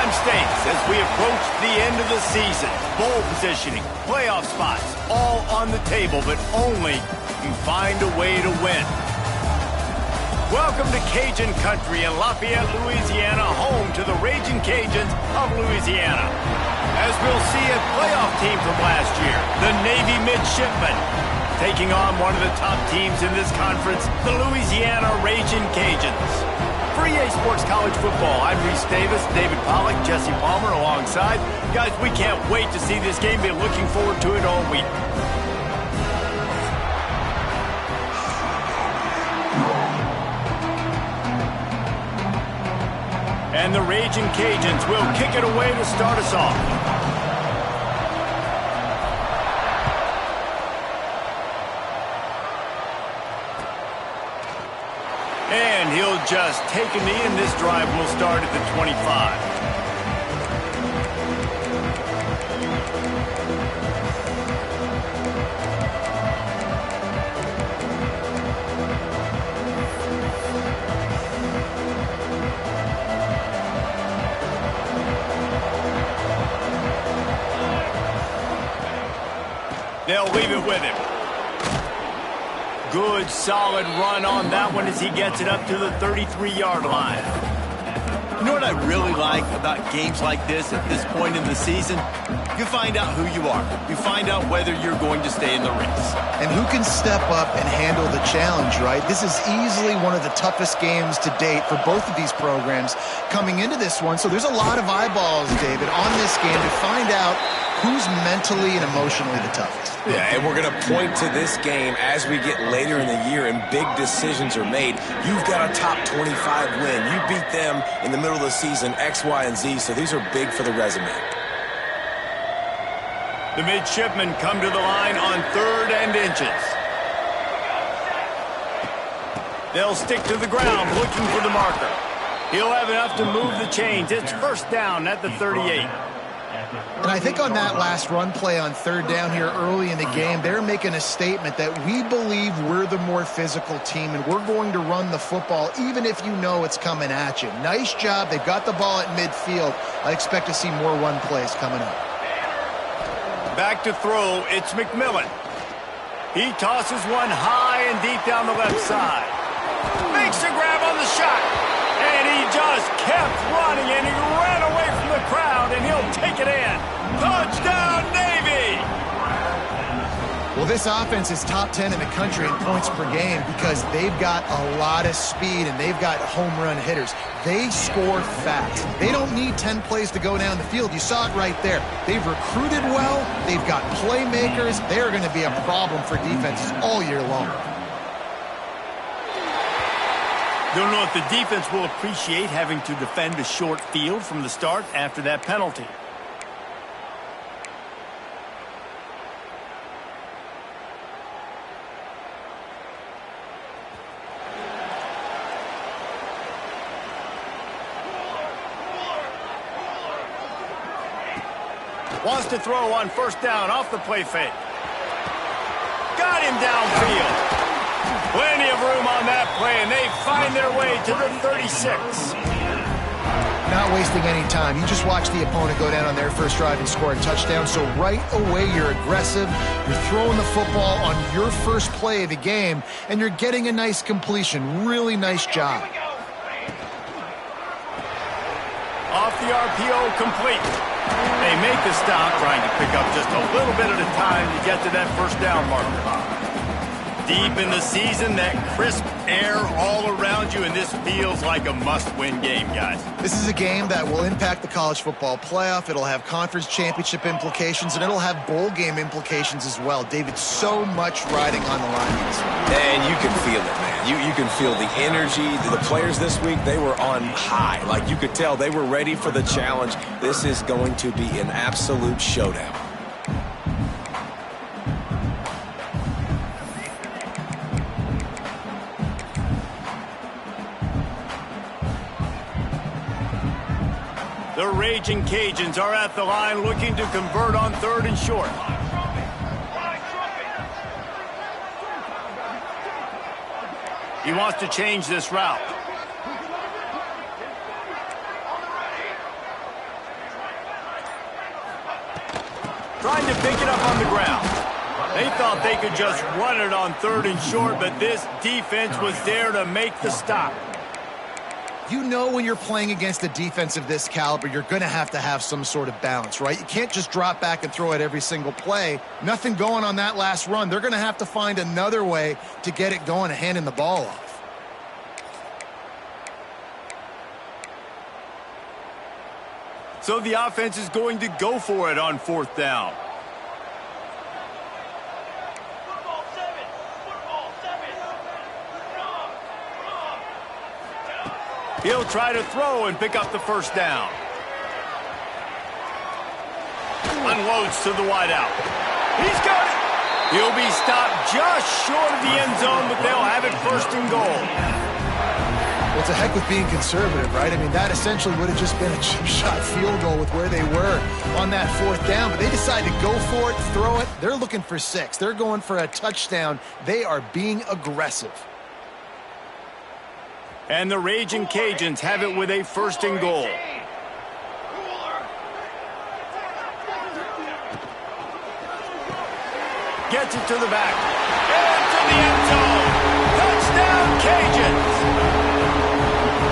Time stakes as we approach the end of the season. Bowl positioning, playoff spots, all on the table, but only you find a way to win. Welcome to Cajun Country in Lafayette, Louisiana, home to the Raging Cajuns of Louisiana. As we'll see a playoff team from last year, the Navy Midshipmen, taking on one of the top teams in this conference, the Louisiana Raging Cajuns. For EA Sports College Football, I'm Reese Davis, David Pollack, Jesse Palmer alongside. Guys, we can't wait to see this game. Be looking forward to it all week. And the Raging Cajuns will kick it away to start us off. And he'll just take a knee, and this drive will start at the 25. They'll leave it with him. Good, solid run on that one as he gets it up to the 33-yard line. You know what I really like about games like this at this point in the season? You find out who you are. You find out whether you're going to stay in the race. And who can step up and handle the challenge, right? This is easily one of the toughest games to date for both of these programs coming into this one. So there's a lot of eyeballs, David, on this game to find out who's mentally and emotionally the toughest. Yeah, and we're going to point to this game as we get later in the year and big decisions are made. You've got a top 25 win. You beat them in the middle of the season, X, Y, and Z, so these are big for the resume. The Midshipmen come to the line on 3rd and inches. They'll stick to the ground looking for the marker. He'll have enough to move the chains. It's first down at the 38. And I think on that last run play on 3rd down here early in the game, they're making a statement that we believe we're the more physical team and we're going to run the football even if you know it's coming at you. Nice job. They've got the ball at midfield. I expect to see more run plays coming up. Back to throw, it's McMillan. He tosses one high and deep down the left side. Makes a grab on the shot. And he just kept running, and he ran away from the crowd, and he'll take it in. Touchdown, Navy! Well, this offense is top 10 in the country in points per game because they've got a lot of speed, and they've got home run hitters. They score fast. They don't need 10 plays to go down the field. You saw it right there. They've recruited well. They've got playmakers. They're going to be a problem for defenses all year long. Don't know if the defense will appreciate having to defend a short field from the start after that penalty. Wants to throw on 1st down off the play fake. Got him downfield. Plenty of room on that play, and they find their way to the 36. Not wasting any time. You just watch the opponent go down on their first drive and score a touchdown. So right away, you're aggressive. You're throwing the football on your first play of the game, and you're getting a nice completion. Really nice job. Off the RPO, complete. They make the stop, trying to pick up just a little bit at a time to get to that 1st down marker. Deep in the season, that crisp air all around you, and this feels like a must-win game, guys. This is a game that will impact the college football playoff. It'll have conference championship implications, and it'll have bowl game implications as well. David, so much riding on the line. And you can feel it, man. You can feel the energy. The players this week, they were on high. Like, you could tell they were ready for the challenge. This is going to be an absolute showdown. The Raging Cajuns are at the line looking to convert on 3rd and short. He wants to change this route. trying to pick it up on the ground. They thought they could just run it on 3rd and short, but this defense was there to make the stop. You know when you're playing against a defense of this caliber, you're going to have some sort of balance, right? You can't just drop back and throw it every single play. Nothing going on that last run. They're going to have to find another way to get it going and handing the ball off. So the offense is going to go for it on 4th down. He'll try to throw and pick up the 1st down. Unloads to the wideout. He's got it. He'll be stopped just short of the end zone, but they'll have it 1st and goal. Well, it's a heck with being conservative, right? I mean, that essentially would have just been a chip shot field goal with where they were on that 4th down, but they decided to go for it, throw it. They're looking for 6. They're going for a touchdown. They are being aggressive. And the Raging Cajuns have it with a 1st and goal. Gets it to the back. Into the end zone. Touchdown, Cajuns.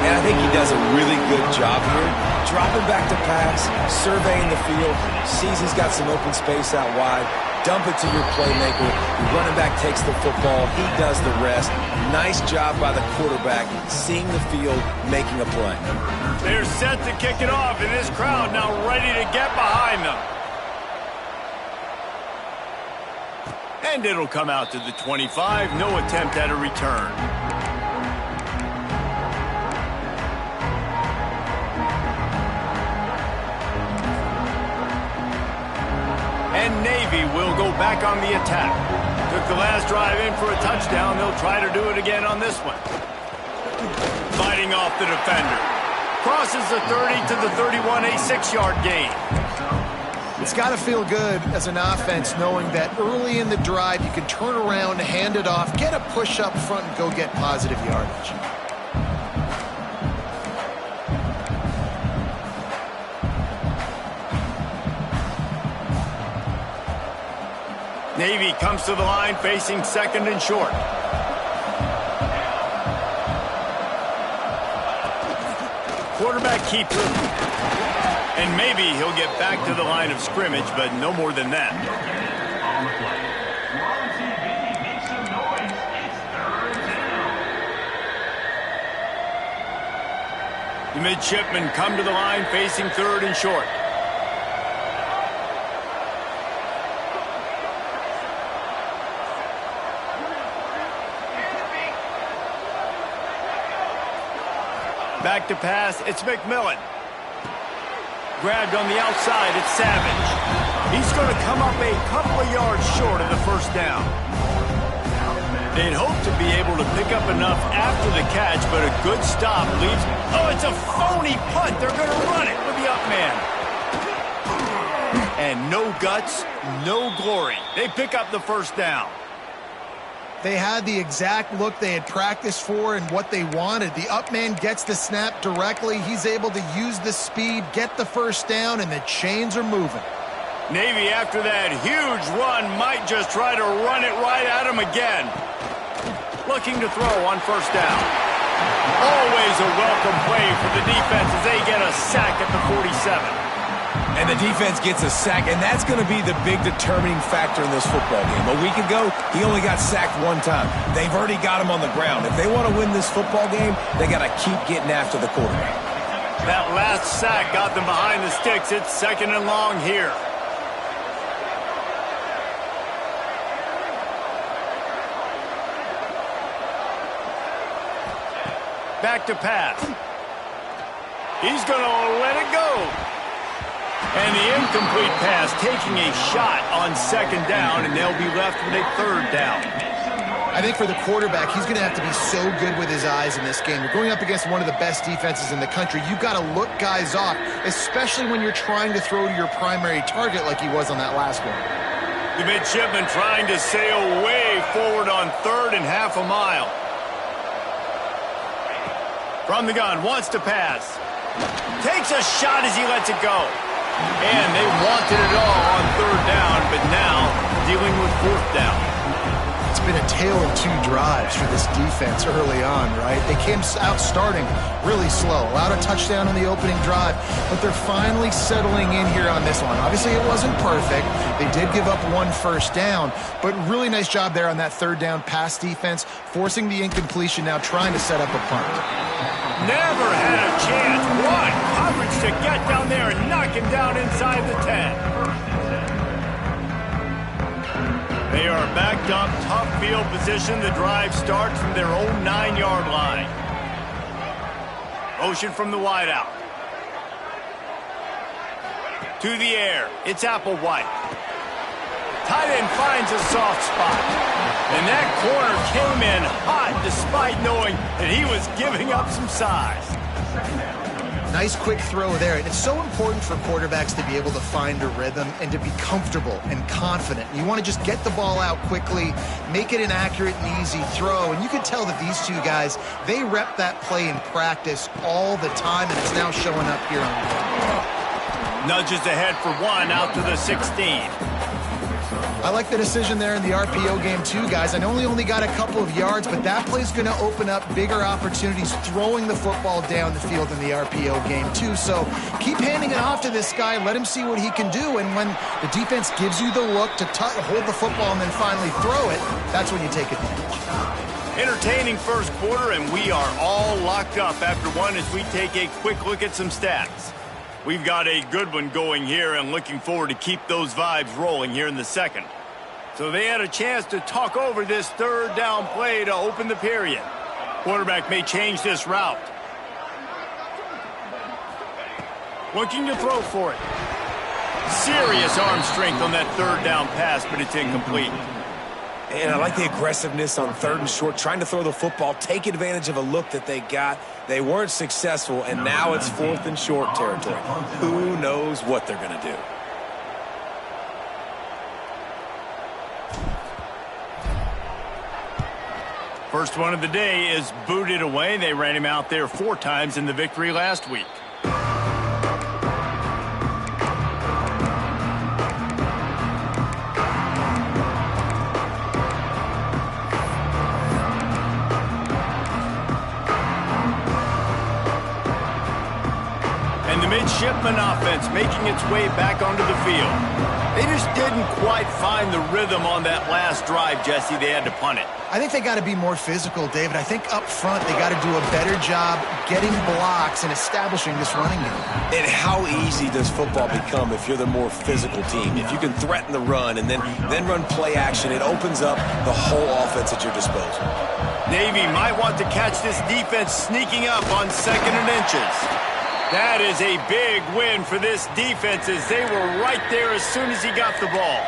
And I think he does a really good job here. Dropping back to pass, surveying the field, sees he's got some open space out wide. Dump it to your playmaker. Your running back takes the football. He does the rest. Nice job by the quarterback, seeing the field, making a play. They're set to kick it off, and this crowd now ready to get behind them. And it'll come out to the 25. No attempt at a return. And Navy will go back on the attack. Took the last drive in for a touchdown. They'll try to do it again on this one. Fighting off the defender. Crosses the 30 to the 31, a 6-yard gain. It's got to feel good as an offense knowing that early in the drive you can turn around, hand it off, get a push up front, and go get positive yardage. Navy comes to the line facing 2nd and short. Quarterback keeps it. And maybe he'll get back to the line of scrimmage, but no more than that. The midshipmen come to the line facing 3rd and short. Back to pass, it's McMillan. Grabbed on the outside, it's Savage. He's going to come up a couple of yards short of the 1st down. They'd hope to be able to pick up enough after the catch, but a good stop leaves... Oh, it's a phony punt. They're going to run it with the up man. And no guts, no glory. They pick up the 1st down. They had the exact look they had practiced for and what they wanted. The up man gets the snap directly. He's able to use the speed, get the 1st down, and the chains are moving. Navy, after that huge run, might just try to run it right at him again. Looking to throw on 1st down. Always a welcome play for the defense as they get a sack at the 47. And the defense gets a sack, and that's going to be the big determining factor in this football game. A week ago, he only got sacked 1 time. They've already got him on the ground. If they want to win this football game, they got to keep getting after the quarterback. That last sack got them behind the sticks. It's 2nd and long here. Back to pass. He's going to let it go. And the incomplete pass taking a shot on 2nd down, and they'll be left with a 3rd down. I think for the quarterback, he's going to have to be so good with his eyes in this game. You're going up against one of the best defenses in the country. You've got to look guys off, especially when you're trying to throw to your primary target like he was on that last one. The midshipman trying to sail way forward on 3rd and half a mile. From the gun, wants to pass. Takes a shot as he lets it go. And they wanted it all on third down, but now dealing with fourth down. It's been a tale of two drives for this defense early on, right? They came out starting really slow, allowed a touchdown on the opening drive, but they're finally settling in here on this one. Obviously, it wasn't perfect. They did give up one first down, but really nice job there on that third down pass defense, forcing the incompletion, now trying to set up a punt. Never had a chance. What coverage to get down there and knock him down inside the 10. They are backed up, tough field position. The drive starts from their own 9-yard line. Motion from the wideout. To the air. It's Applewhite. Tight end finds a soft spot. And that corner came in hot despite knowing that he was giving up some size. Nice quick throw there, and it's so important for quarterbacks to be able to find a rhythm and to be comfortable and confident. You want to just get the ball out quickly, make it an accurate and easy throw, and you can tell that these two guys, they rep that play in practice all the time, and it's now showing up here on the field. Nudges ahead for one out to the 16. I like the decision there in the RPO game too, guys. I know he only got a couple of yards, but that play's going to open up bigger opportunities throwing the football down the field in the RPO game too. So keep handing it off to this guy. Let him see what he can do. And when the defense gives you the look to hold the football and then finally throw it, that's when you take advantage. Entertaining first quarter, and we are all locked up after one as we take a quick look at some stats. We've got a good one going here and looking forward to keep those vibes rolling here in the second. So they had a chance to talk over this third down play to open the period. Quarterback may change this route. Looking to throw for it. Serious arm strength on that third down pass, but it's incomplete. And I like the aggressiveness on third and short, trying to throw the football, take advantage of a look that they got. They weren't successful, and now it's fourth and short territory. Who knows what they're going to do? First one of the day is booted away. They ran him out there 4 times in the victory last week. Midshipman offense making its way back onto the field. They just didn't quite find the rhythm on that last drive, Jesse. They had to punt it. I think they got to be more physical, David. I think up front they got to do a better job getting blocks and establishing this running game. And how easy does football become if you're the more physical team? If you can threaten the run and then run play action, it opens up the whole offense at your disposal. Navy might want to catch this defense sneaking up on 2nd and inches. That is a big win for this defense as they were right there as soon as he got the ball.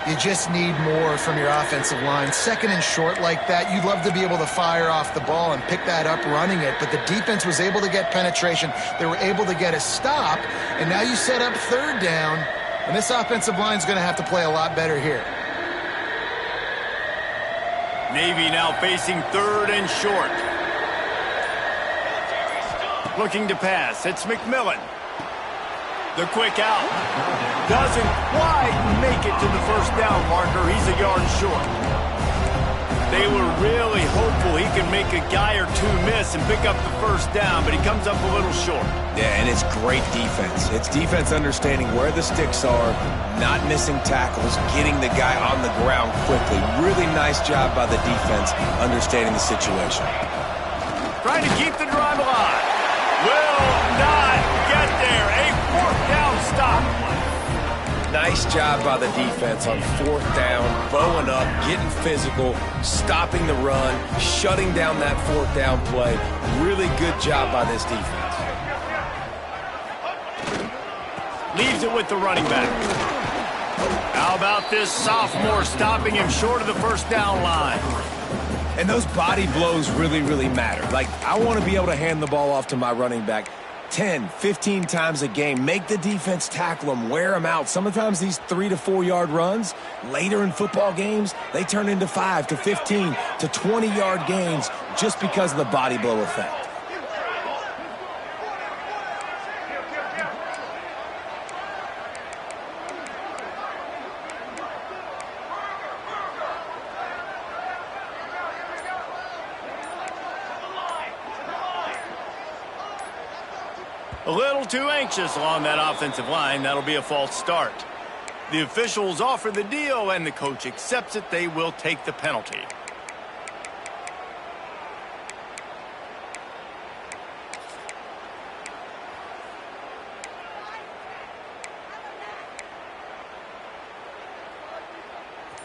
You just need more from your offensive line. 2nd and short like that, you'd love to be able to fire off the ball and pick that up running it, but the defense was able to get penetration. They were able to get a stop, and now you set up 3rd down, and this offensive line is going to have to play a lot better here. Navy now facing 3rd and short. Looking to pass. It's McMillan. The quick out. Doesn't quite make it to the first down marker. He's a yard short. They were really hopeful he could make a guy or two miss and pick up the first down, but he comes up a little short. Yeah, and it's great defense. It's defense understanding where the sticks are, not missing tackles, getting the guy on the ground quickly. Really nice job by the defense understanding the situation. Trying to keep the drive alive. Will not get there. A 4th down stop. Nice job by the defense on 4th down, bowing up, getting physical, stopping the run, shutting down that 4th down play. Really good job by this defense. Leaves it with the running back. How about this sophomore stopping him short of the first down line? And those body blows really, really matter. Like, I want to be able to hand the ball off to my running back 10, 15 times a game. Make the defense tackle them, wear them out. Sometimes these 3 to 4 yard runs, later in football games, they turn into 5 to 15 to 20 yard gains just because of the body blow effect. A little too anxious along that offensive line. That'll be a false start. The officials offer the deal, and the coach accepts it. They will take the penalty.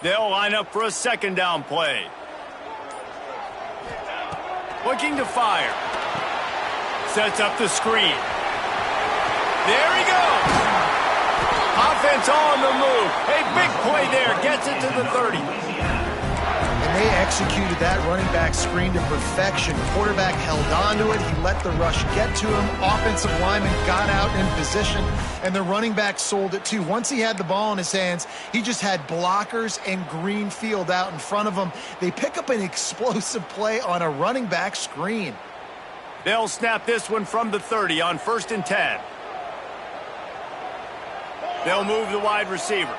They'll line up for a second down play. Looking to fire. Sets up the screen. There he goes. Offense on the move. A big play there. Gets it to the 30. And they executed that running back screen to perfection. Quarterback held on to it. He let the rush get to him. Offensive lineman got out in position, and the running back sold it too. Once he had the ball in his hands, he just had blockers and green field out in front of him. They pick up an explosive play on a running back screen. They'll snap this one from the 30 on 1st and 10. They'll move the wide receiver.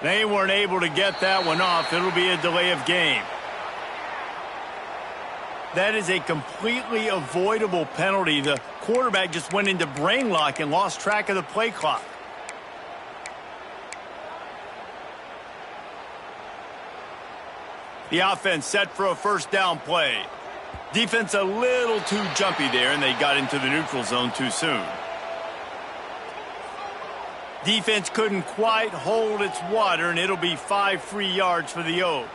They weren't able to get that one off. It'll be a delay of game. That is a completely avoidable penalty. The quarterback just went into brain lock and lost track of the play clock. The offense set for a first down play. Defense a little too jumpy there, and they got into the neutral zone too soon. Defense couldn't quite hold its water, and it'll be 5 free yards for the O.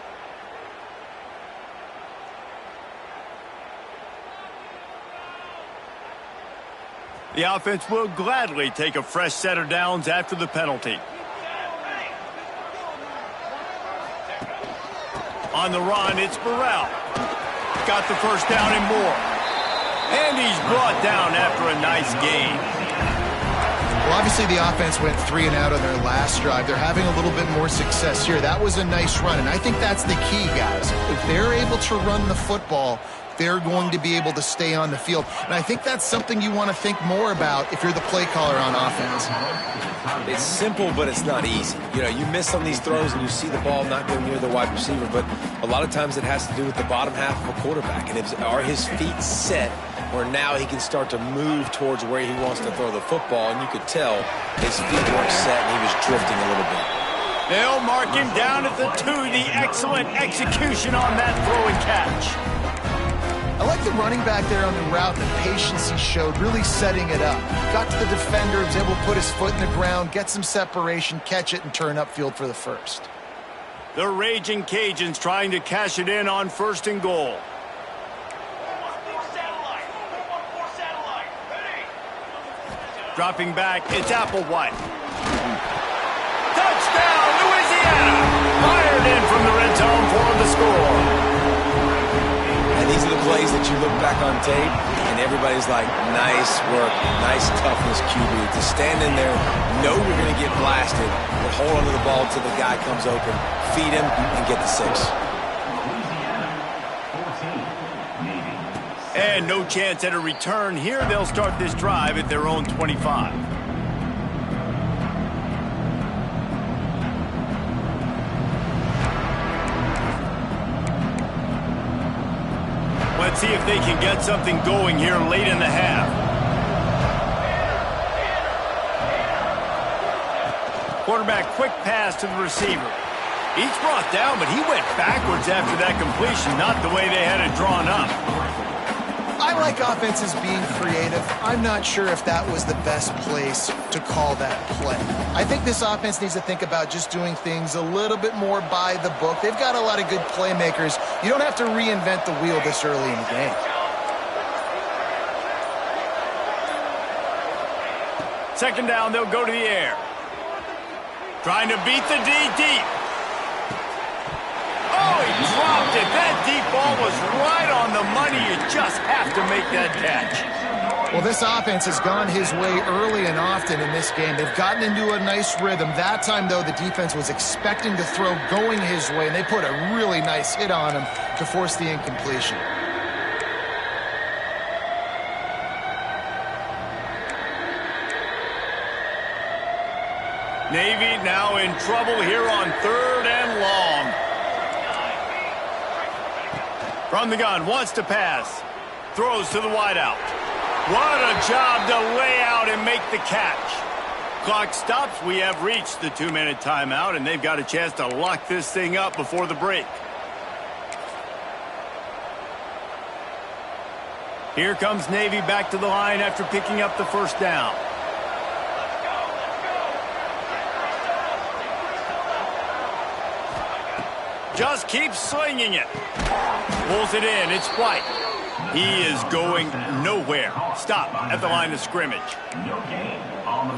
The offense will gladly take a fresh set of downs after the penalty. On the run, it's Burrell. Got the first down and more. And he's brought down after a nice gain. Well, obviously the offense went 3 and out on their last drive. They're having a little bit more success here. That was a nice run, and I think that's the key, guys. If they're able to run the football, they're going to be able to stay on the field. And I think that's something you want to think more about if you're the play caller on offense. It's simple, but it's not easy. You know, you miss some of these throws and you see the ball not go near the wide receiver, but a lot of times it has to do with the bottom half of a quarterback. And are his feet set where now he can start to move towards where he wants to throw the football? And you could tell his feet weren't set and he was drifting a little bit. They'll mark him down at the 2. The excellent execution on that throw and catch. I like the running back there on the route, the patience he showed, really setting it up. Got to the defender, was able to put his foot in the ground, get some separation, catch it, and turn upfield for the first. The Raging Cajuns trying to cash it in on 1st and goal. Dropping back, it's Applewhite. Touchdown, Louisiana! Fired in from the red zone for the score. And these are the plays that you look back on tape, and everybody's like, nice work, nice toughness, QB. To stand in there, know you're going to get blasted, but hold onto the ball until the guy comes open, feed him, and get the 6. And no chance at a return here. They'll start this drive at their own 25. Let's see if they can get something going here late in the half. Quarterback quick pass to the receiver. He's brought down, but he went backwards after that completion, not the way they had it drawn up. I like offenses being creative. I'm not sure if that was the best place to call that play. I think this offense needs to think about just doing things a little bit more by the book. They've got a lot of good playmakers. You don't have to reinvent the wheel this early in the game. Second down, they'll go to the air. Trying to beat the D deep. Oh, he dropped it. That deep ball was right on the money. You just have to make that catch. Well, this offense has gone his way early and often in this game. They've gotten into a nice rhythm. That time, though, the defense was expecting to throw going his way, and they put a really nice hit on him to force the incompletion. Navy now in trouble here on 3rd and long. From the gun, wants to pass. Throws to the wideout. What a job to lay out and make the catch. Clock stops. We have reached the 2-minute timeout, and they've got a chance to lock this thing up before the break. Here comes Navy back to the line after picking up the first down. Just keeps slinging it. Pulls it in. It's White. He is going nowhere. Stop at the line of scrimmage.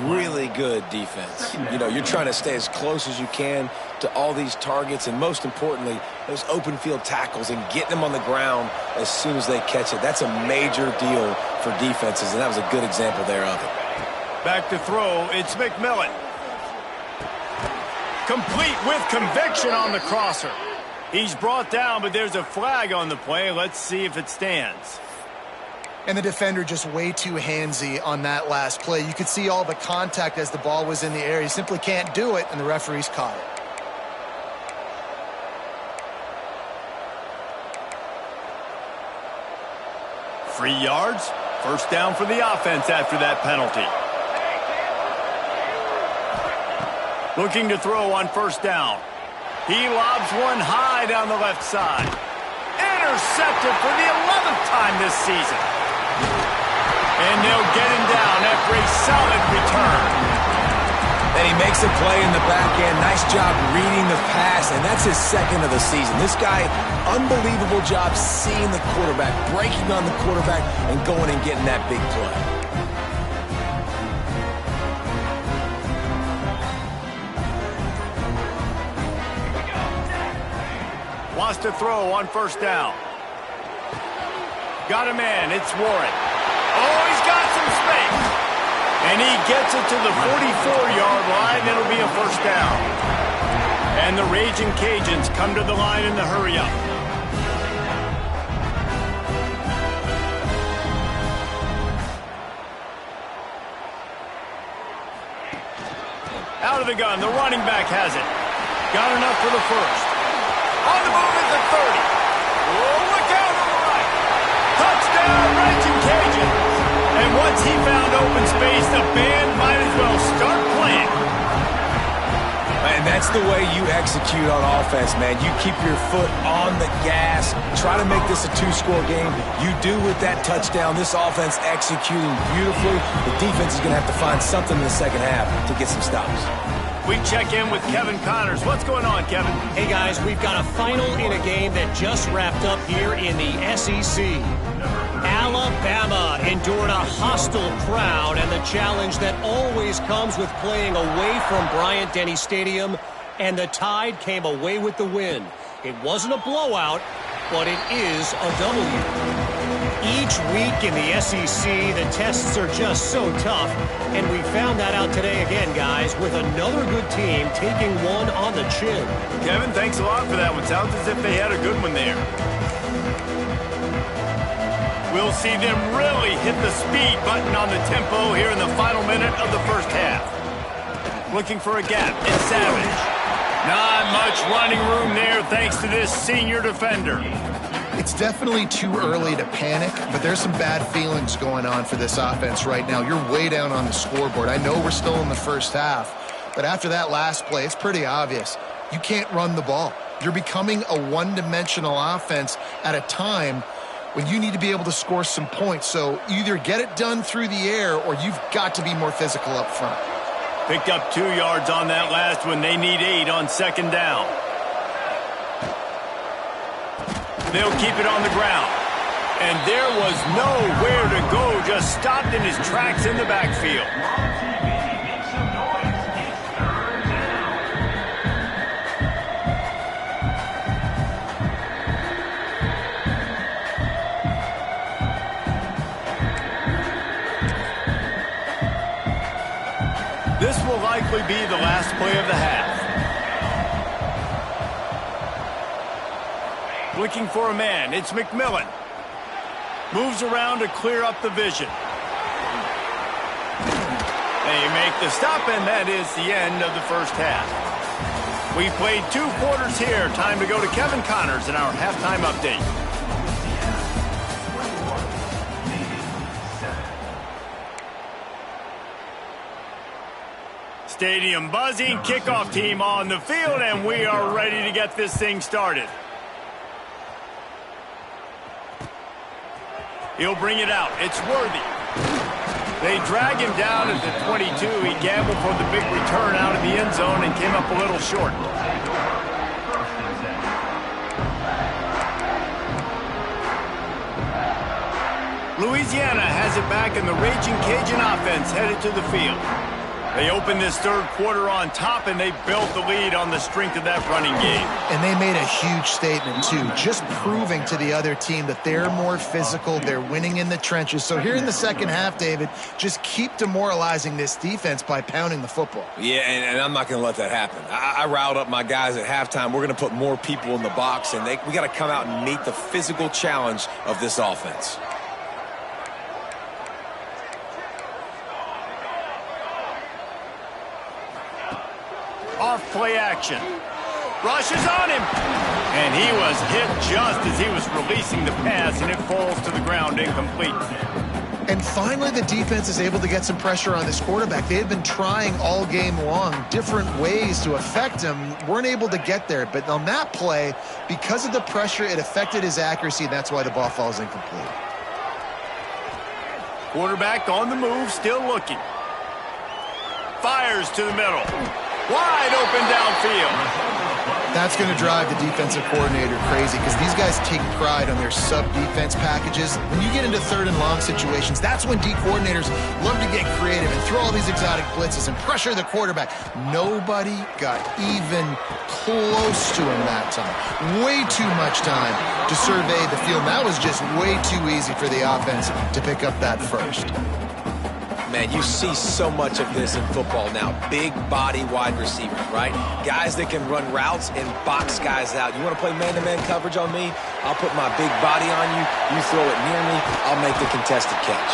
Really good defense. You know, you're trying to stay as close as you can to all these targets, and most importantly, those open field tackles and getting them on the ground as soon as they catch it. That's a major deal for defenses, and that was a good example there of it. Back to throw. It's McMillan. Complete with conviction on the crosser. He's brought down, but there's a flag on the play. Let's see if it stands. And the defender just way too handsy on that last play. You could see all the contact as the ball was in the air. He simply can't do it, and the referee's caught it. Free yards. First down for the offense after that penalty. Looking to throw on first down. He lobs one high down the left side. Intercepted for the 11th time this season. And they'll get him down after a solid return. And he makes a play in the back end. Nice job reading the pass, and that's his second of the season. This guy, unbelievable job seeing the quarterback, breaking on the quarterback, and going and getting that big play. Wants to throw on first down. Got a man. It's Warren. Oh, he's got some space. And he gets it to the 44-yard line. It'll be a first down. And the Raging Cajuns come to the line in the hurry-up. Out of the gun. The running back has it. Got enough for the first. On the move is the 30. Oh, look out on the right. Touchdown, Raging Cajuns. And once he found open space, the band might as well start playing. And that's the way you execute on offense, man. You keep your foot on the gas. Try to make this a 2-score game. You do with that touchdown. This offense executing beautifully. The defense is going to have to find something in the second half to get some stops. We check in with Kevin Connors. What's going on, Kevin? Hey, guys, we've got a final in a game that just wrapped up here in the SEC. Alabama endured a hostile crowd and the challenge that always comes with playing away from Bryant-Denny Stadium, and the Tide came away with the win. It wasn't a blowout, but it is a W. Each week in the SEC, the tests are just so tough, and we found that out today again, guys, with another good team taking one on the chin. Kevin, thanks a lot for that one. Sounds as if they had a good one there. We'll see them really hit the speed button on the tempo here in the final minute of the first half. Looking for a gap. It's Savage. Not much running room there thanks to this senior defender. It's definitely too early to panic, but there's some bad feelings going on for this offense right now. You're way down on the scoreboard. I know we're still in the first half, but after that last play, it's pretty obvious. You can't run the ball. You're becoming a one-dimensional offense at a time when you need to be able to score some points. So either get it done through the air or you've got to be more physical up front. Picked up 2 yards on that last one. They need 8 on second down. They'll keep it on the ground. And there was nowhere to go, just stopped in his tracks in the backfield. This will likely be the last play of the half. Looking for a man. It's McMillan. Moves around to clear up the vision. They make the stop, and that is the end of the first half. We played 2 quarters here. Time to go to Kevin Connors in our halftime update. Stadium buzzing, kickoff team on the field, and we are ready to get this thing started. He'll bring it out. It's Worthy. They drag him down at the 22. He gambled for the big return out of the end zone and came up a little short. Louisiana has it back, and the Raging Cajun offense headed to the field. They opened this third quarter on top, and they built the lead on the strength of that running game. And they made a huge statement, too, just proving to the other team that they're more physical, they're winning in the trenches. So here in the second half, David, just keep demoralizing this defense by pounding the football. Yeah, and I'm not going to let that happen. I riled up my guys at halftime. We're going to put more people in the box, and we got to come out and meet the physical challenge of this offense. Off play action. Rushes on him. And he was hit just as he was releasing the pass, and it falls to the ground incomplete. And finally, the defense is able to get some pressure on this quarterback. They had been trying all game long different ways to affect him. Weren't able to get there. But on that play, because of the pressure, it affected his accuracy, and that's why the ball falls incomplete. Quarterback on the move, still looking. Fires to the middle. Wide open downfield. That's going to drive the defensive coordinator crazy because these guys take pride on their sub-defense packages. When you get into third and long situations, that's when D coordinators love to get creative and throw all these exotic blitzes and pressure the quarterback. Nobody got even close to him that time. Way too much time to survey the field. That was just way too easy for the offense to pick up that first. Man, you see so much of this in football now. Big body wide receivers, right? Guys that can run routes and box guys out. You want to play man-to-man coverage on me? I'll put my big body on you. You throw it near me, I'll make the contested catch.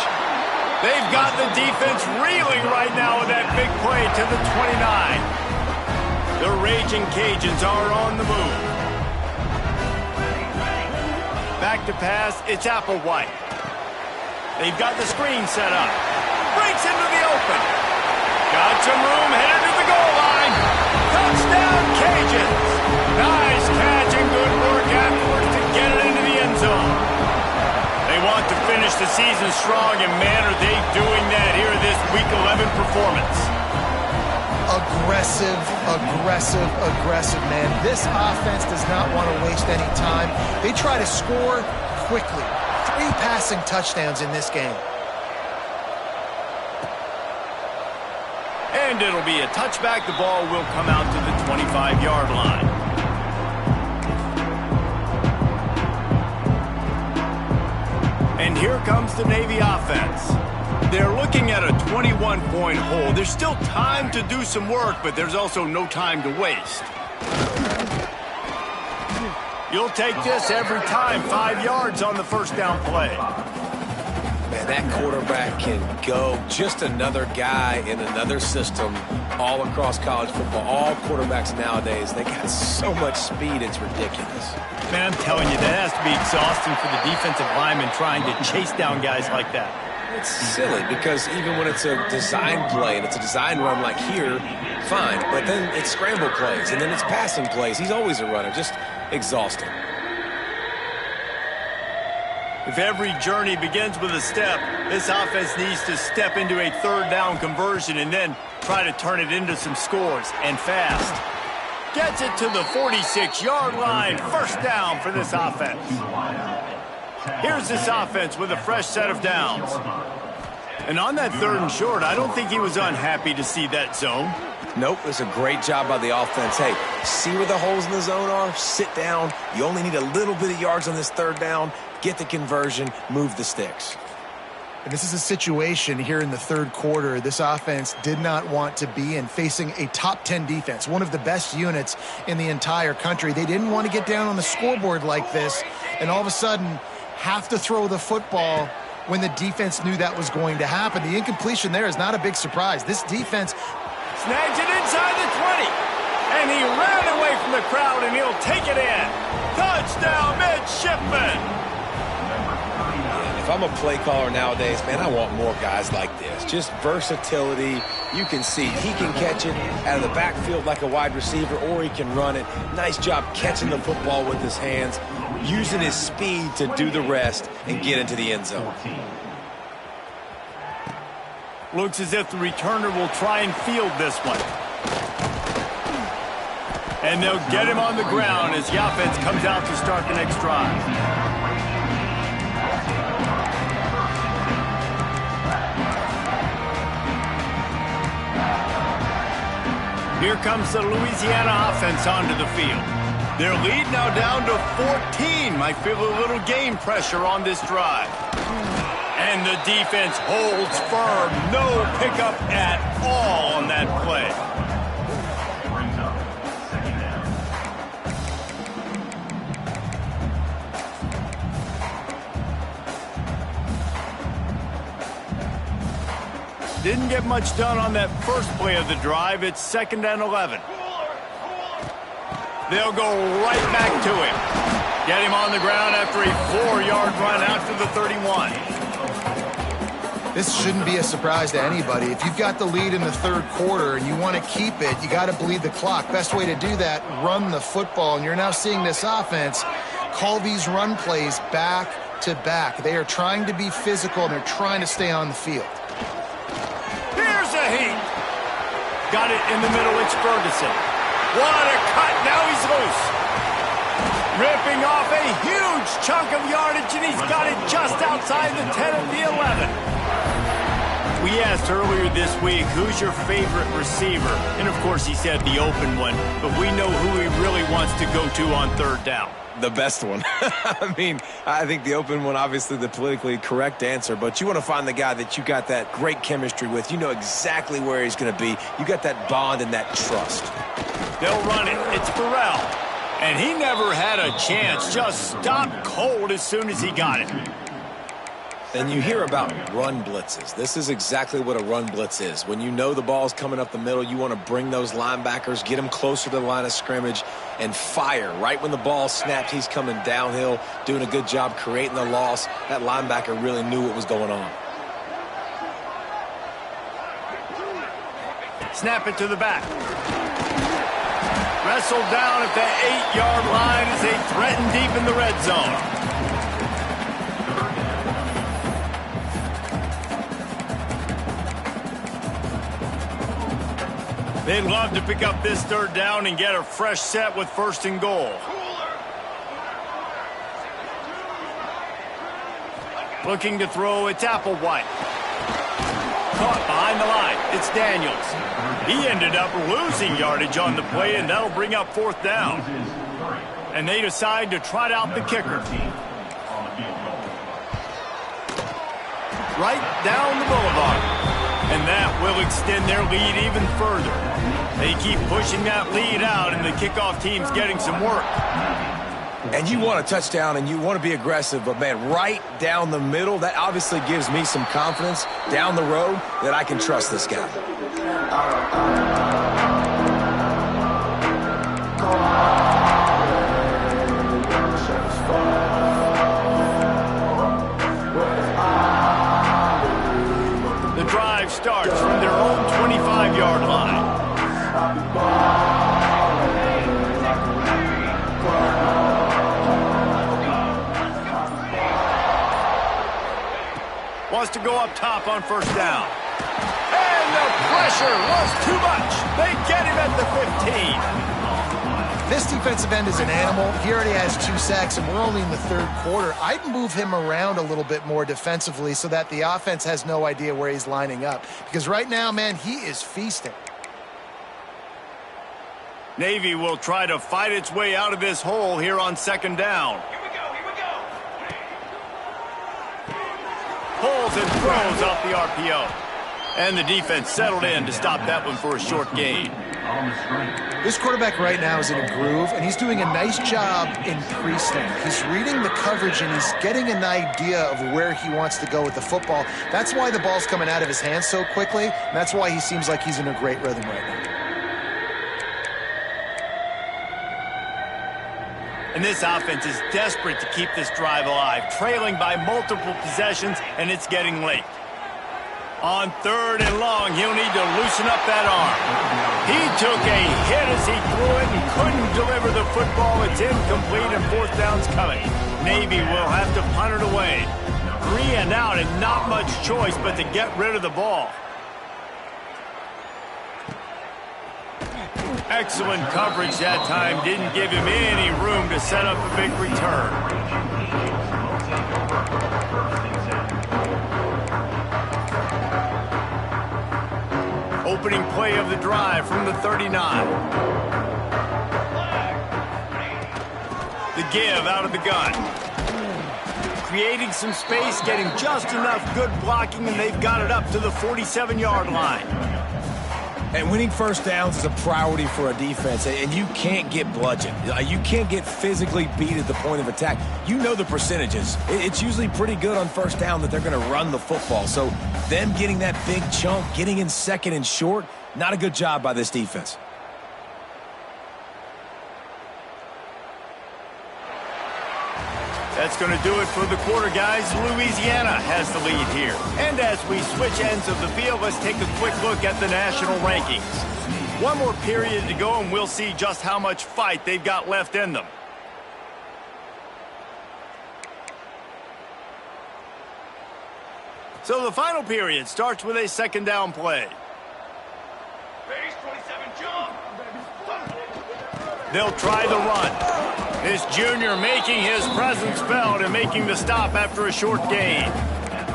They've got the defense reeling right now with that big play to the 29. The Raging Cajuns are on the move. Back to pass, it's Applewhite. They've got the screen set up. Breaks into the open. Got some room, headed to the goal line. Touchdown, Cajuns. Nice catch and good work afterwards to get it into the end zone. They want to finish the season strong, and man, are they doing that here in this Week 11 performance. Aggressive, aggressive, aggressive, man. This offense does not want to waste any time. They try to score quickly. 3 passing touchdowns in this game. And it'll be a touchback. The ball will come out to the 25-yard line. And here comes the Navy offense. They're looking at a 21-point hole. There's still time to do some work, but there's also no time to waste. You'll take this every time. 5 yards on the first down play. Man, that quarterback can go. Just another guy in another system all across college football. All quarterbacks nowadays, they got so much speed, it's ridiculous. Man, I'm telling you, that has to be exhausting for the defensive lineman trying to chase down guys like that. It's silly because even when it's a design play and it's a design run like here, fine. But then it's scramble plays and then it's passing plays. He's always a runner. Just exhausting. If every journey begins with a step, this offense needs to step into a third down conversion and then try to turn it into some scores, and fast. Gets it to the 46-yard line. First down for this offense. Here's this offense with a fresh set of downs. And on that third and short, I don't think he was unhappy to see that zone. Nope, it's a great job by the offense. Hey, see where the holes in the zone are? Sit down. You only need a little bit of yards on this third down. Get the conversion, move the sticks. And this is a situation here in the third quarter this offense did not want to be in, facing a top 10 defense, one of the best units in the entire country. They didn't want to get down on the scoreboard like this and all of a sudden have to throw the football when the defense knew that was going to happen. The incompletion there is not a big surprise. This defense snags it inside the 20. And he ran away from the crowd, and he'll take it in. Touchdown, midshipman. If I'm a play caller nowadays, man, I want more guys like this. Just versatility. You can see he can catch it out of the backfield like a wide receiver, or he can run it. Nice job catching the football with his hands, using his speed to do the rest and get into the end zone. Looks as if the returner will try and field this one. And they'll get him on the ground as the offense comes out to start the next drive. Here comes the Louisiana offense onto the field. Their lead now down to 14. Might feel a little game pressure on this drive. And the defense holds firm. No pickup at all on that play. Didn't get much done on that first play of the drive. It's 2nd and 11. They'll go right back to him. Get him on the ground after a 4-yard run out to the 31. This shouldn't be a surprise to anybody. If you've got the lead in the third quarter and you want to keep it, you got to bleed the clock. Best way to do that, run the football. And you're now seeing this offense call these run plays back to back. They are trying to be physical, and they're trying to stay on the field. Here's a heat. Got it in the middle. It's Ferguson. What a cut. Now he's loose. Ripping off a huge chunk of yardage, and he's got it just outside the 10 of the 11. We asked earlier this week, who's your favorite receiver? And, of course, he said the open one. But we know who he really wants to go to on third down. The best one. I mean, I think the open one, obviously the politically correct answer, but you want to find the guy that you got that great chemistry with. You know exactly where he's going to be. You got that bond and that trust. They'll run it. It's Burrell. And he never had a chance. Just stopped cold as soon as he got it. And you hear about run blitzes. This is exactly what a run blitz is. When you know the ball's coming up the middle, you want to bring those linebackers, get them closer to the line of scrimmage, and fire. Right when the ball snaps, he's coming downhill, doing a good job creating the loss. That linebacker really knew what was going on. Snap it to the back. Wrestled down at the 8-yard line as they threaten deep in the red zone. They'd love to pick up this third down and get a fresh set with 1st and goal. Looking to throw, it's Applewhite. Caught behind the line, it's Daniels. He ended up losing yardage on the play, and that'll bring up 4th down. And they decide to trot out the kicker. Right down the boulevard. And that will extend their lead even further. They keep pushing that lead out, and the kickoff team's getting some work. And you want a touchdown, and you want to be aggressive, but, man, right down the middle, that obviously gives me some confidence down the road that I can trust this guy. The drive starts from their own 25-yard line. Wants to go up top on 1st down. And the pressure was too much. They get him at the 15. This defensive end is an animal. He already has 2 sacks, and we're only in the third quarter. I'd move him around a little bit more defensively so that the offense has no idea where he's lining up. Because right now, man, he is feasting. Navy will try to fight its way out of this hole here on 2nd down. Here we go. Pulls and throws off the RPO. And the defense settled in to stop that one for a short gain. This quarterback right now is in a groove, and he's doing a nice job in pre-snap. He's reading the coverage, and he's getting an idea of where he wants to go with the football. That's why the ball's coming out of his hands so quickly, and that's why he seems like he's in a great rhythm right now. And this offense is desperate to keep this drive alive, trailing by multiple possessions, and it's getting late. On 3rd and long, he'll need to loosen up that arm. He took a hit as he threw it and couldn't deliver the football. It's incomplete, and 4th down's coming. Navy will have to punt it away. 3 and out, and not much choice but to get rid of the ball. Excellent coverage that time. Didn't give him any room to set up a big return. Opening play of the drive from the 39. The give out of the gun. Creating some space, getting just enough good blocking, and they've got it up to the 47-yard line. And winning first downs is a priority for a defense, and you can't get bludgeoned. You can't get physically beat at the point of attack. You know the percentages. It's usually pretty good on first down that they're going to run the football. So them getting that big chunk, getting in 2nd and short, not a good job by this defense. That's going to do it for the quarter, guys. Louisiana has the lead here. And as we switch ends of the field, let's take a quick look at the national rankings. One more period to go, and we'll see just how much fight they've got left in them. So the final period starts with a 2nd down play. They'll try the run. This junior making his presence felt and making the stop after a short gain.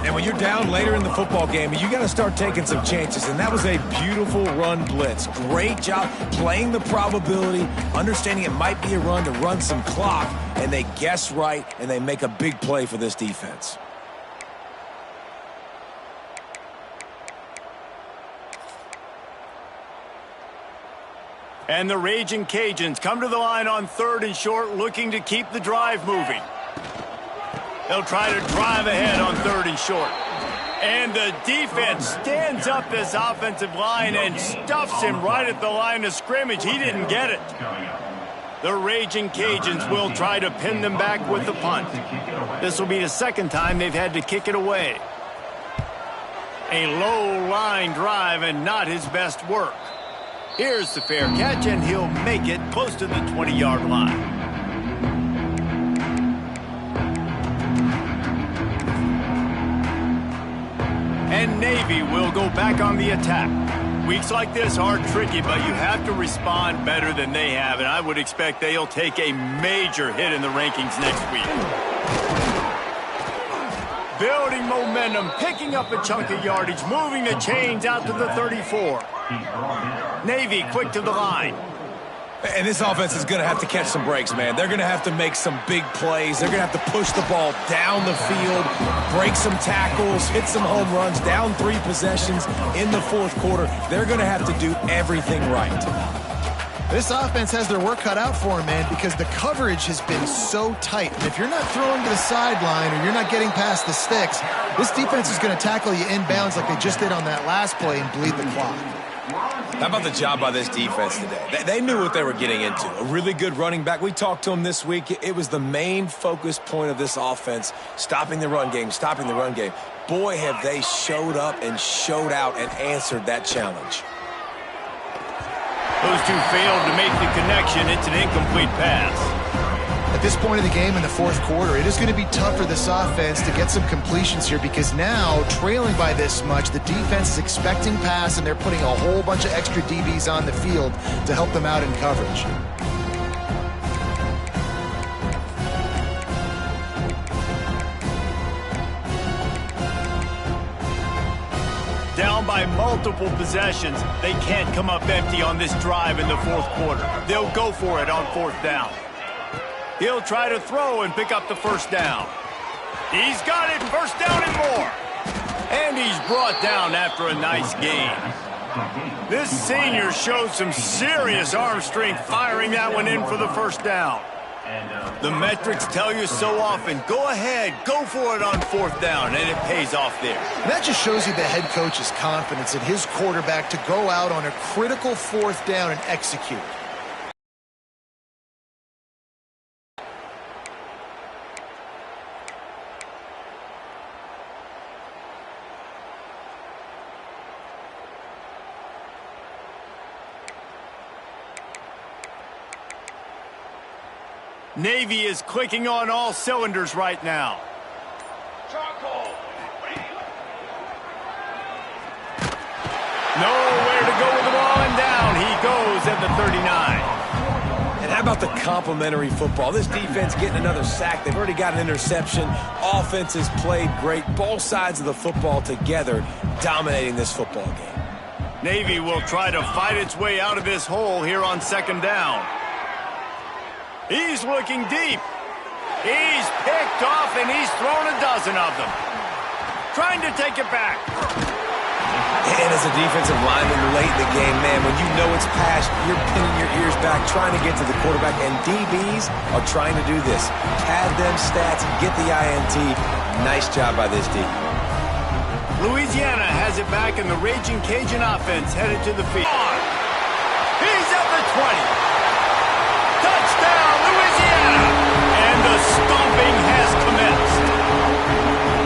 And when you're down later in the football game, you got to start taking some chances. And that was a beautiful run blitz. Great job playing the probability, understanding it might be a run to run some clock. And they guess right, and they make a big play for this defense. And the Raging Cajuns come to the line on 3rd and short, looking to keep the drive moving. They'll try to drive ahead on 3rd and short. And the defense stands up this offensive line and stuffs him right at the line of scrimmage. He didn't get it. The Raging Cajuns will try to pin them back with the punt. This will be the 2nd time they've had to kick it away. A low line drive and not his best work. Here's the fair catch, and he'll make it close to the 20-yard line. And Navy will go back on the attack. Weeks like this are tricky, but you have to respond better than they have, and I would expect they'll take a major hit in the rankings next week. Building momentum, picking up a chunk of yardage, moving the chains out to the 34. Navy quick to the line. And this offense is going to have to catch some breaks, man. They're going to have to make some big plays. They're going to have to push the ball down the field, break some tackles, hit some home runs, down 3 possessions in the 4th quarter. They're going to have to do everything right. This offense has their work cut out for them, man, because the coverage has been so tight. And if you're not throwing to the sideline or you're not getting past the sticks, this defense is going to tackle you inbounds like they just did on that last play and bleed the clock. How about the job by this defense today? They knew what they were getting into. A really good running back. We talked to him this week. It was the main focus point of this offense, stopping the run game, stopping the run game. Boy, have they showed up and showed out and answered that challenge. Those two failed to make the connection. It's an incomplete pass. At this point of the game in the 4th quarter, it is going to be tough for this offense to get some completions here because now, trailing by this much, the defense is expecting pass and they're putting a whole bunch of extra DBs on the field to help them out in coverage. Down by multiple possessions, they can't come up empty on this drive in the 4th quarter. They'll go for it on 4th down. He'll try to throw and pick up the 1st down. He's got it, 1st down and more. And he's brought down after a nice gain. This senior showed some serious arm strength firing that one in for the first down. The metrics tell you so often, go ahead, go for it on fourth down, and it pays off there. And that just shows you the head coach's confidence in his quarterback to go out on a critical fourth down and execute. Navy is clicking on all cylinders right now. Nowhere to go with the ball, and down he goes at the 39. And how about the complimentary football? This defense getting another sack. They've already got an interception. Offense has played great. Both sides of the football together dominating this football game. Navy will try to fight its way out of this hole here on second down. He's looking deep. He's picked off, and he's thrown a dozen of them. Trying to take it back. And as a defensive lineman late in the game, man, when you know it's past, you're pinning your ears back, trying to get to the quarterback, and DBs are trying to do this. Pad them stats, get the INT. Nice job by this D. Louisiana has it back, and the Raging Cajun offense headed to the field. He's at the 20. Touchdown, Louisiana! And the stomping has commenced.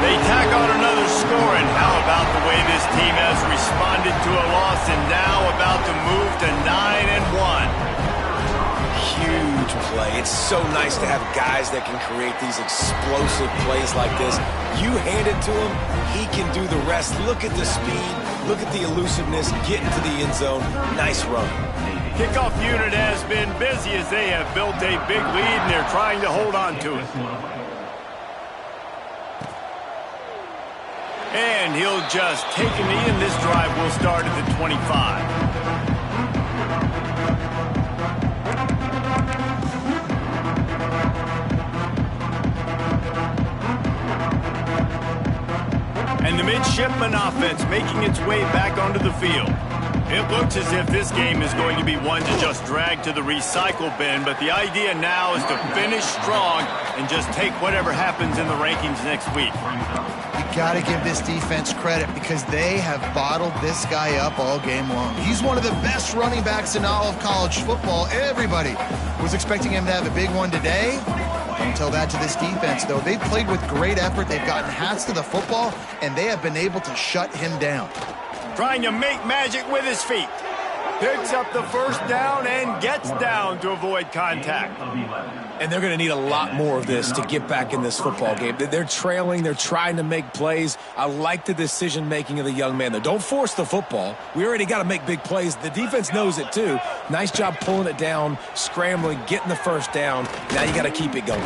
They tack on another score, and how about the way this team has responded to a loss and now about to move to 9-1. Huge play. It's so nice to have guys that can create these explosive plays like this. You hand it to him, he can do the rest. Look at the speed, look at the elusiveness, get into the end zone. Nice run. Kickoff unit has been busy as they have built a big lead, and they're trying to hold on to it. And he'll just take a knee, and this drive will start at the 25. And the midshipman offense making its way back onto the field. It looks as if this game is going to be one to just drag to the recycle bin, but the idea now is to finish strong and just take whatever happens in the rankings next week. You got to give this defense credit because they have bottled this guy up all game long. He's one of the best running backs in all of college football. Everybody was expecting him to have a big one today. Don't tell that to this defense, though. They've played with great effort. They've gotten hats to the football, and they have been able to shut him down. Trying to make magic with his feet. Picks up the first down and gets down to avoid contact. And they're going to need a lot more of this to get back in this football game. They're trailing. They're trying to make plays. I like the decision-making of the young man, though. Don't force the football. We already got to make big plays. The defense knows it, too. Nice job pulling it down, scrambling, getting the first down. Now you got to keep it going.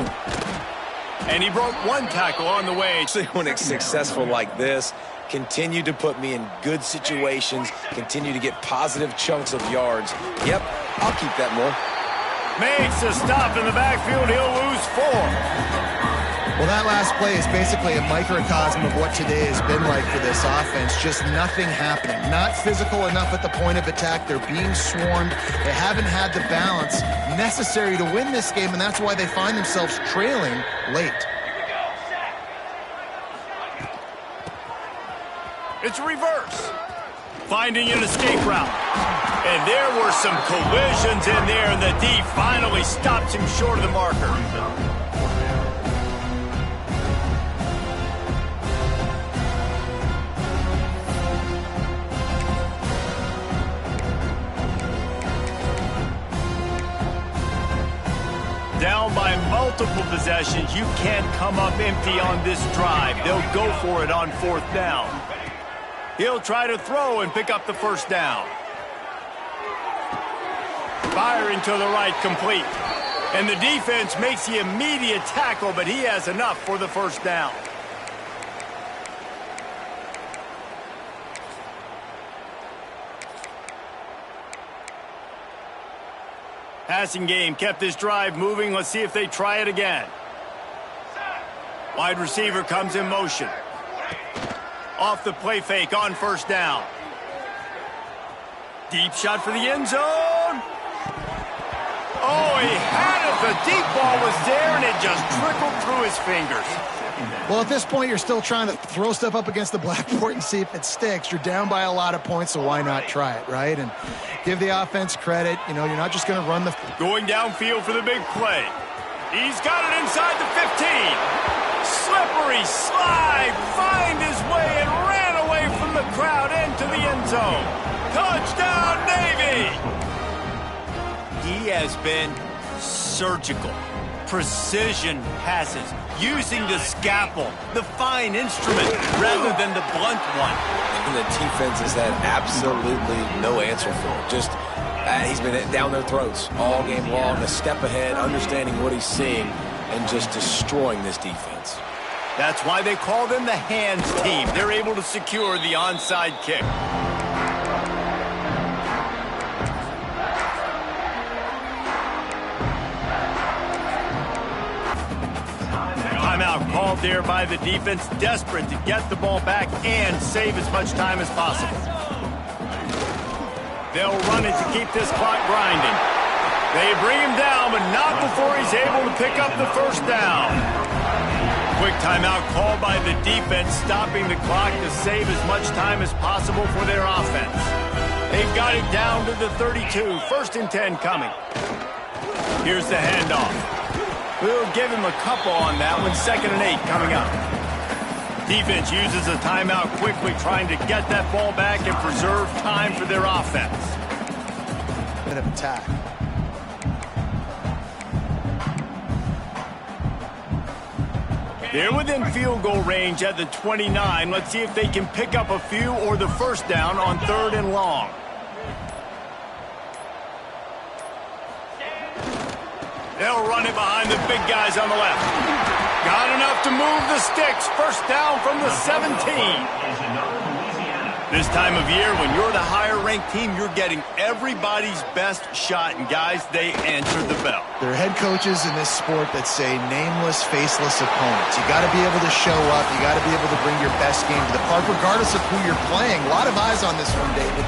And he broke one tackle on the way. When it's successful like this, continue to put me in good situations, continue to get positive chunks of yards. Yep, I'll keep that more. Makes a stop in the backfield. He'll lose 4. Well, that last play is basically a microcosm of what today has been like for this offense. Just nothing happening. Not physical enough at the point of attack. They're being swarmed. They haven't had the balance necessary to win this game, and that's why they find themselves trailing late. It's reverse. Finding an escape route. And there were some collisions in there, and the D finally stops him short of the marker. Down by multiple possessions, you can't come up empty on this drive. They'll go for it on fourth down. He'll try to throw and pick up the first down. Firing to the right, complete. And the defense makes the immediate tackle, but he has enough for the first down. Passing game kept this drive moving. Let's see if they try it again. Wide receiver comes in motion. Off the play fake on first down. Deep shot for the end zone. Oh, he had it. The deep ball was there, and it just trickled through his fingers. Well, at this point, you're still trying to throw stuff up against the blackboard and see if it sticks. You're down by a lot of points, so why not try it, right? And give the offense credit. You know, you're not just going to run the... Going downfield for the big play. He's got it inside the 15. Slippery slide. Find his way and ran away from the crowd into the end zone. Touchdown, Navy! He has been surgical. Precision passes, using the scalpel, the fine instrument, rather than the blunt one. And the defense has had absolutely no answer for him. Just, he's been down their throats all game long, a step ahead, understanding what he's seeing, and just destroying this defense. That's why they call them the hands team. They're able to secure the onside kick. Timeout called there by the defense, desperate to get the ball back and save as much time as possible. They'll run it to keep this clock grinding. They bring him down, but not before he's able to pick up the first down. Quick timeout called by the defense, stopping the clock to save as much time as possible for their offense. They've got it down to the 32, 1st and 10 coming. Here's the handoff. We'll give him a couple on that one. 2nd and 8 coming up. Defense uses a timeout quickly, trying to get that ball back and preserve time for their offense. Bit of attack. They're within field goal range at the 29. Let's see if they can pick up a few or the first down on 3rd and long. They'll run it behind the big guys on the left. Got enough to move the sticks. First down from the 17. This time of year, when you're the higher-ranked team, you're getting everybody's best shot. And, guys, they answer the bell. There are head coaches in this sport that say nameless, faceless opponents. You got to be able to show up. You got to be able to bring your best game to the park, regardless of who you're playing. A lot of eyes on this one, David.